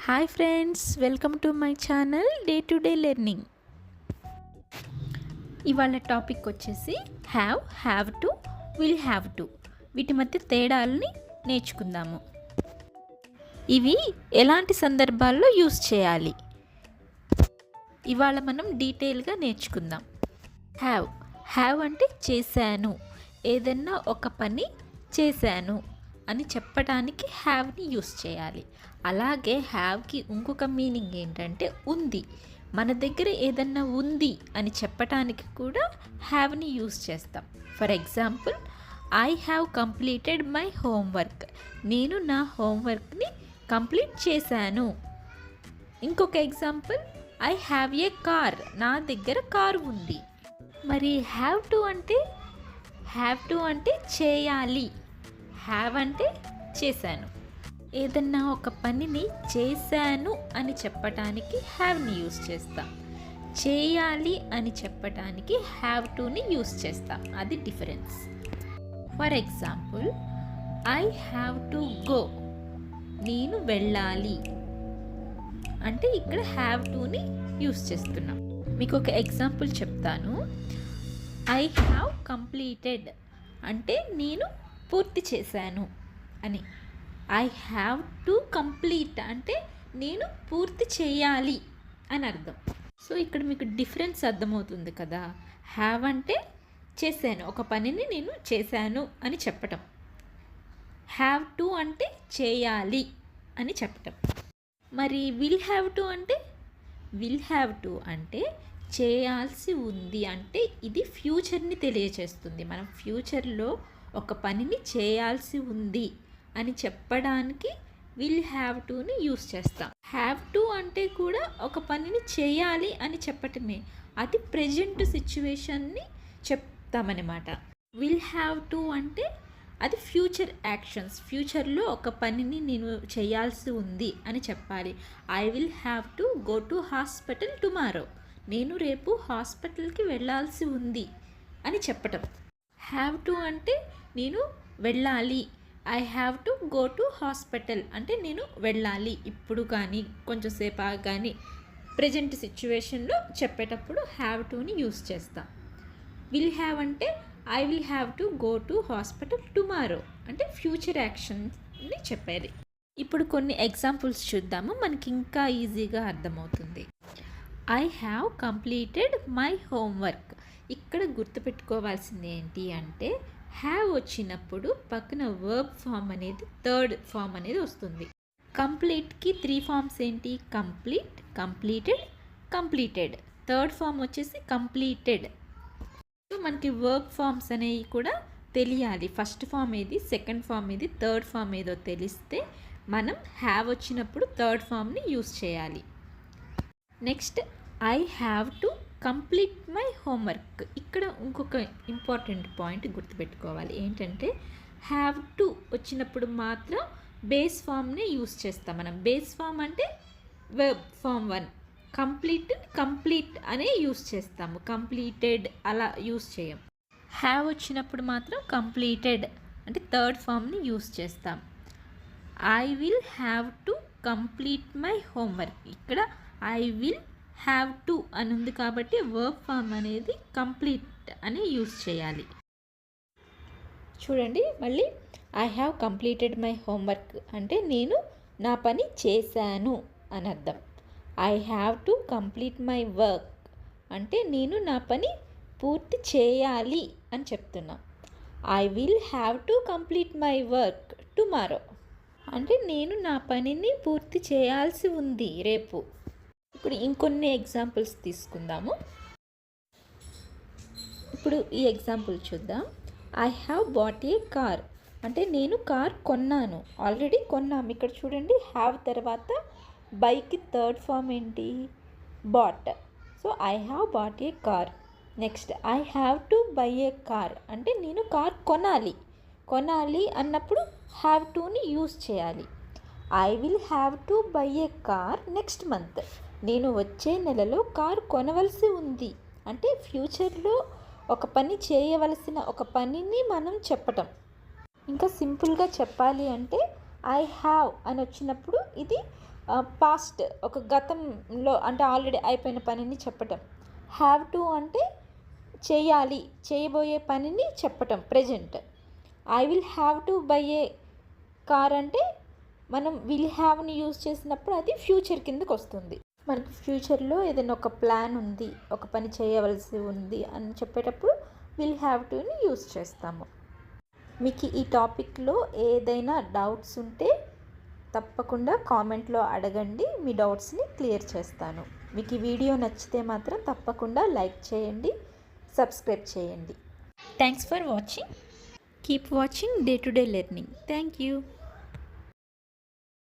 Hi friends, welcome to my channel day to day learning. ఇవాళ topic వచ్చేసి have to, will have to. వీటి మధ్య తేడాలని నేర్చుకుందాము. ఇవి ఎలాంటి సందర్భాల్లో యూస్ చేయాలి ఇవాళ మనం డీటెయిల్గా నేర్చుకుందాం. హ్యావ్ అంటే చేశాను, ఏదన్నా ఒక పని చేశాను అని చెప్పడానికి హ్యావ్ని యూస్ చేయాలి. అలాగే హ్యావ్కి ఇంకొక మీనింగ్ ఏంటంటే ఉంది. మన దగ్గర ఏదన్నా ఉంది అని చెప్పటానికి కూడా హ్యావ్ని యూస్ చేస్తాం. For example, I have completed my homework. నేను నా హోంవర్క్ని కంప్లీట్ చేశాను. ఇంకొక example, I have a car. నా దగ్గర కారు ఉంది. మరి హ్యావ్ టు అంటే చేయాలి. హ్యావ్ అంటే చేశాను. ఏదన్నా ఒక పనిని చేశాను అని చెప్పటానికి హ్యావ్ని యూస్ చేస్తాం. చేయాలి అని చెప్పటానికి హ్యావ్ టుని యూస్ చేస్తాం. అది difference. For example, I have to go. నేను వెళ్ళాలి అంటే ఇక్కడ హ్యావ్ టుని యూస్ చేస్తున్నాం. మీకు ఒక ఎగ్జాంపుల్ చెప్తాను. ఐ హ్యావ్ కంప్లీటెడ్ అంటే నేను పూర్తి చేశాను అని. ఐ హ్యావ్ టు కంప్లీట్ అంటే నేను పూర్తి చేయాలి అని అర్థం. సో ఇక్కడ మీకు డిఫరెన్స్ అర్థమవుతుంది కదా. హ్యావ్ అంటే చేశాను, ఒక పనిని నేను చేశాను అని చెప్పటం. హ్యావ్ టు అంటే చేయాలి అని చెప్పటం. మరి విల్ హ్యావ్ టు అంటే చేయాల్సి ఉంది అంటే ఇది ఫ్యూచర్ని తెలియచేస్తుంది. మనం ఫ్యూచర్లో ఒక పనిని చేయాల్సి ఉంది అని చెప్పడానికి విల్ హ్యావ్ టుని యూస్ చేస్తాం. హ్యావ్ టు అంటే కూడా ఒక పనిని చేయాలి అని చెప్పటమే. అది ప్రెజెంట్ సిచ్యువేషన్ని చెప్తామన్నమాట. విల్ హ్యావ్ టు అంటే అది ఫ్యూచర్ యాక్షన్స్. ఫ్యూచర్లో ఒక పనిని నేను చేయాల్సి ఉంది అని చెప్పాలి. I will have to go to hospital tomorrow. నేను రేపు హాస్పిటల్కి వెళ్ళాల్సి ఉంది అని చెప్పటం. హ్యావ్ టు అంటే నేను వెళ్ళాలి. I have to go to hospital అంటే నేను వెళ్ళాలి ఇప్పుడు కానీ కొంచెం సేపు కానీ ప్రజెంట్ సిచ్యువేషన్లో చెప్పేటప్పుడు హ్యావ్ టుని యూస్ చేస్తాం. విల్ హ్యావ్ అంటే I will have to go to hospital tomorrow అంటే ఫ్యూచర్ యాక్షన్ని చెప్పేది. ఇప్పుడు కొన్ని ఎగ్జాంపుల్స్ చూద్దాము, మనకి ఇంకా ఈజీగా అర్థమవుతుంది. I have completed my homework. ఇక్కడ గుర్తుపెట్టుకోవాల్సింది ఏంటి అంటే హ్యావ్ వచ్చినప్పుడు పక్కన వర్బ్ ఫామ్ అనేది థర్డ్ ఫామ్ అనేది వస్తుంది. కంప్లీట్కి 3 ఫామ్స్ ఏంటి? Complete, completed, completed. Third form వచ్చేసి కంప్లీటెడ్. సో మనకి వర్బ్ ఫామ్స్ అనేవి కూడా తెలియాలి. ఫస్ట్ ఫామ్ ఏది, సెకండ్ ఫామ్ ఏది, థర్డ్ ఫామ్ ఏదో తెలిస్తే మనం హ్యావ్ వచ్చినప్పుడు థర్డ్ ఫామ్ని యూస్ చేయాలి. Next, I have to complete my homework. ఇక్కడ ఇంకొక ఇంపార్టెంట్ పాయింట్ గుర్తుపెట్టుకోవాలి. ఏంటంటే హ్యావ్ టు వచ్చినప్పుడు మాత్రం బేస్ ఫామ్నే యూస్ చేస్తాం మనం. బేస్ ఫామ్ అంటే వెర్బ్ ఫామ్ 1. కంప్లీట్ అనే యూస్ చేస్తాము. కంప్లీటెడ్ అలా యూస్ చేయం. హ్యావ్ వచ్చినప్పుడు మాత్రం కంప్లీటెడ్ అంటే థర్డ్ ఫామ్ని యూస్ చేస్తాం. I will have to complete my homework. ఇక్కడ ఐ విల్ హ్యావ్ టు అని ఉంది కాబట్టి వర్బ్ ఫామ్ అనేది కంప్లీట్ అని యూస్ చేయాలి. చూడండి మళ్ళీ, I have completed my homework అంటే నేను నా పని చేశాను అని అర్థం. I have to complete my work అంటే నేను నా పని పూర్తి చేయాలి అని చెప్తున్నా. I will have to complete my work tomorrow అంటే నేను నా పనిని పూర్తి చేయాల్సి ఉంది రేపు. ఇప్పుడు ఇంకొన్ని ఎగ్జాంపుల్స్ తీసుకుందాము. ఇప్పుడు ఈ ఎగ్జాంపుల్ చూద్దాం. I have bought a car అంటే నేను కార్ కొన్నాను, ఆల్రెడీ కొన్నాము. ఇక్కడ చూడండి, హ్యావ్ తర్వాత బైకి థర్డ్ ఫామ్ ఏంటి? Bought. So I have bought a car. Next, I have to buy a car అంటే నేను కార్ కొనాలి అన్నప్పుడు హ్యావ్ టుని యూస్ చేయాలి. I will have to buy a car next month. నేను వచ్చే నెలలో కారు కొనవలసి ఉంది అంటే ఫ్యూచర్లో ఒక పని చేయవలసిన ఒక పనిని మనం చెప్పటం. ఇంకా సింపుల్గా చెప్పాలి అంటే ఐ హ్యావ్ అని వచ్చినప్పుడు ఇది పాస్ట్ ఒక గతంలో అంటే ఆల్రెడీ అయిపోయిన పనిని చెప్పటం. హ్యావ్ టు అంటే చేయాలి, చేయబోయే పనిని చెప్పటం present. I will have to buy a car అంటే మనం విల్ హ్యావ్ని యూజ్ చేసినప్పుడు అది ఫ్యూచర్ కిందకు వస్తుంది. మనకి ఫ్యూచర్లో ఏదైనా ఒక ప్లాన్ ఉంది, ఒక పని చేయవలసి ఉంది అని చెప్పేటప్పుడు విల్ హ్యావ్ టుని యూజ్ చేస్తాము. మీకు ఈ టాపిక్లో ఏదైనా డౌట్స్ ఉంటే తప్పకుండా కామెంట్లో అడగండి, మీ డౌట్స్ని క్లియర్ చేస్తాను. మీకు ఈ వీడియో నచ్చితే మాత్రం తప్పకుండా లైక్ చేయండి, సబ్స్క్రైబ్ చేయండి. Thanks for watching. Keep watching day to day learning. Thank you.